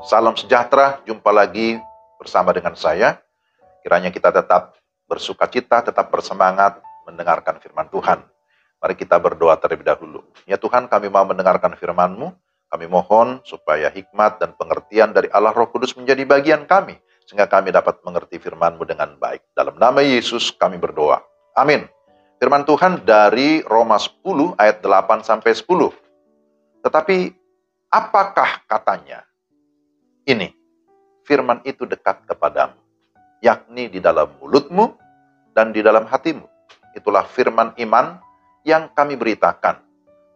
Salam sejahtera, jumpa lagi bersama dengan saya. Kiranya kita tetap bersukacita, tetap bersemangat mendengarkan firman Tuhan. Mari kita berdoa terlebih dahulu. Ya Tuhan, kami mau mendengarkan firman-Mu. Kami mohon supaya hikmat dan pengertian dari Allah Roh Kudus menjadi bagian kami, sehingga kami dapat mengerti firman-Mu dengan baik. Dalam nama Yesus kami berdoa. Amin. Firman Tuhan dari Roma 10 ayat 8 sampai 10. Tetapi apakah katanya? Ini, firman itu dekat kepadamu, yakni di dalam mulutmu dan di dalam hatimu. Itulah firman iman yang kami beritakan.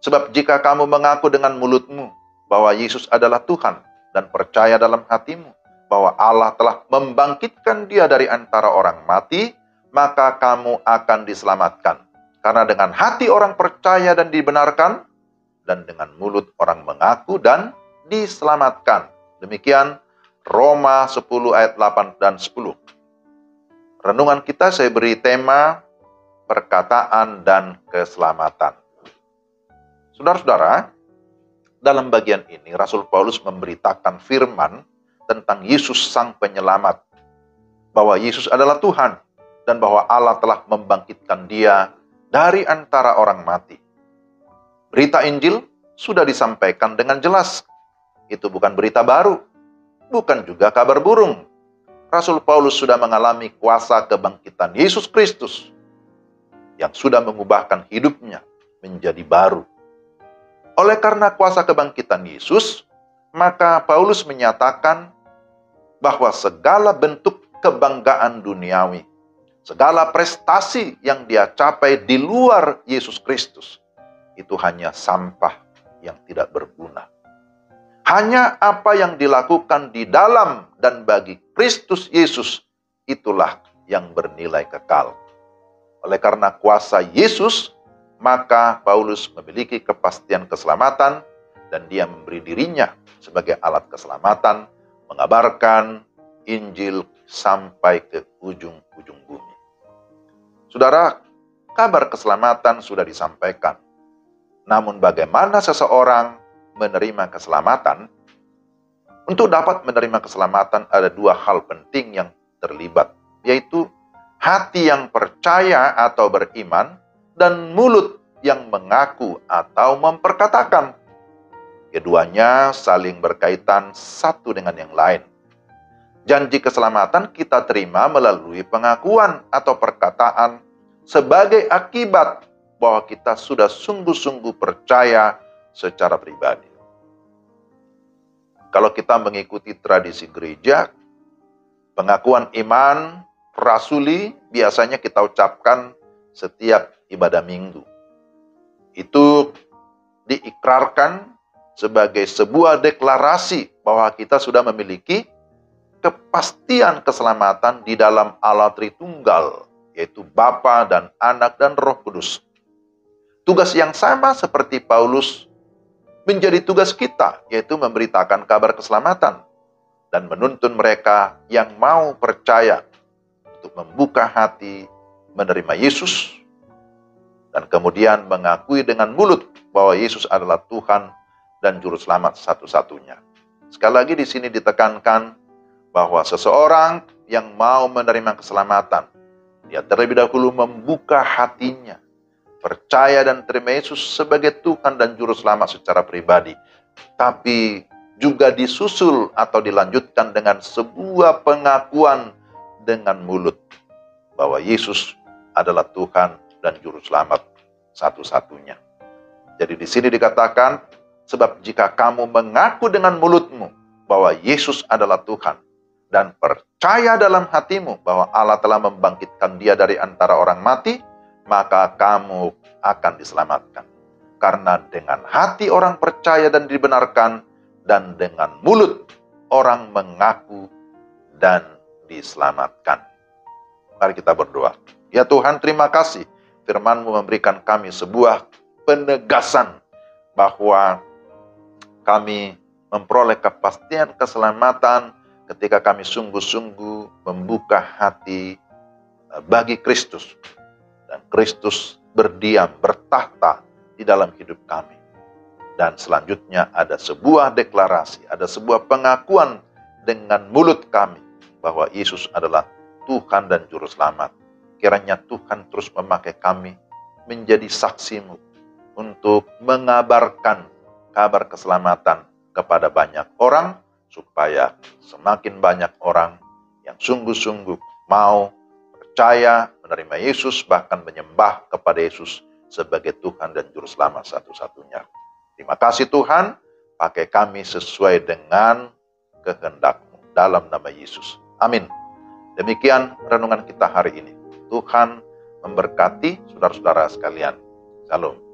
Sebab jika kamu mengaku dengan mulutmu bahwa Yesus adalah Tuhan dan percaya dalam hatimu bahwa Allah telah membangkitkan Dia dari antara orang mati, maka kamu akan diselamatkan. Karena dengan hati orang percaya dan dibenarkan, dan dengan mulut orang mengaku dan diselamatkan. Demikian Roma 10 ayat 8 dan 10. Renungan kita saya beri tema perkataan dan keselamatan. Saudara-saudara, dalam bagian ini Rasul Paulus memberitakan firman tentang Yesus Sang Penyelamat. Bahwa Yesus adalah Tuhan dan bahwa Allah telah membangkitkan Dia dari antara orang mati. Berita Injil sudah disampaikan dengan jelas. Itu bukan berita baru, bukan juga kabar burung. Rasul Paulus sudah mengalami kuasa kebangkitan Yesus Kristus yang sudah mengubahkan hidupnya menjadi baru. Oleh karena kuasa kebangkitan Yesus, maka Paulus menyatakan bahwa segala bentuk kebanggaan duniawi, segala prestasi yang dia capai di luar Yesus Kristus, itu hanya sampah yang tidak berguna. Hanya apa yang dilakukan di dalam dan bagi Kristus Yesus, itulah yang bernilai kekal. Oleh karena kuasa Yesus, maka Paulus memiliki kepastian keselamatan dan dia memberi dirinya sebagai alat keselamatan, mengabarkan Injil sampai ke ujung-ujung bumi. Saudara, kabar keselamatan sudah disampaikan. Namun bagaimana seseorang menerima keselamatan? Untuk dapat menerima keselamatan ada dua hal penting yang terlibat, yaitu hati yang percaya atau beriman dan mulut yang mengaku atau memperkatakan. Keduanya saling berkaitan satu dengan yang lain. Janji keselamatan kita terima melalui pengakuan atau perkataan sebagai akibat bahwa kita sudah sungguh-sungguh percaya secara pribadi. Kalau kita mengikuti tradisi gereja, pengakuan iman rasuli biasanya kita ucapkan setiap ibadah minggu. Itu diikrarkan sebagai sebuah deklarasi bahwa kita sudah memiliki kepastian keselamatan di dalam Allah Tritunggal, yaitu Bapa dan Anak dan Roh Kudus. Tugas yang sama seperti Paulus menjadi tugas kita, yaitu memberitakan kabar keselamatan dan menuntun mereka yang mau percaya untuk membuka hati, menerima Yesus, dan kemudian mengakui dengan mulut bahwa Yesus adalah Tuhan dan Juru Selamat satu-satunya. Sekali lagi di sini ditekankan bahwa seseorang yang mau menerima keselamatan, dia terlebih dahulu membuka hatinya, percaya dan terima Yesus sebagai Tuhan dan Juru Selamat secara pribadi. Tapi juga disusul atau dilanjutkan dengan sebuah pengakuan dengan mulut bahwa Yesus adalah Tuhan dan Juru Selamat satu-satunya. Jadi di sini dikatakan, sebab jika kamu mengaku dengan mulutmu bahwa Yesus adalah Tuhan dan percaya dalam hatimu bahwa Allah telah membangkitkan Dia dari antara orang mati, maka kamu akan diselamatkan. Karena dengan hati orang percaya dan dibenarkan, dan dengan mulut orang mengaku dan diselamatkan. Mari kita berdoa. Ya Tuhan, terima kasih firman-Mu memberikan kami sebuah penegasan bahwa kami memperoleh kepastian keselamatan ketika kami sungguh-sungguh membuka hati bagi Kristus. Dan Kristus berdiam, bertahta di dalam hidup kami. Dan selanjutnya ada sebuah deklarasi, ada sebuah pengakuan dengan mulut kami bahwa Yesus adalah Tuhan dan Juru Selamat. Kiranya Tuhan terus memakai kami menjadi saksi-Mu untuk mengabarkan kabar keselamatan kepada banyak orang, supaya semakin banyak orang yang sungguh-sungguh mau percaya, menerima Yesus, bahkan menyembah kepada Yesus sebagai Tuhan dan Juru Selamat satu-satunya. Terima kasih Tuhan, pakai kami sesuai dengan kehendak-Mu dalam nama Yesus. Amin. Demikian renungan kita hari ini. Tuhan memberkati saudara-saudara sekalian. Shalom.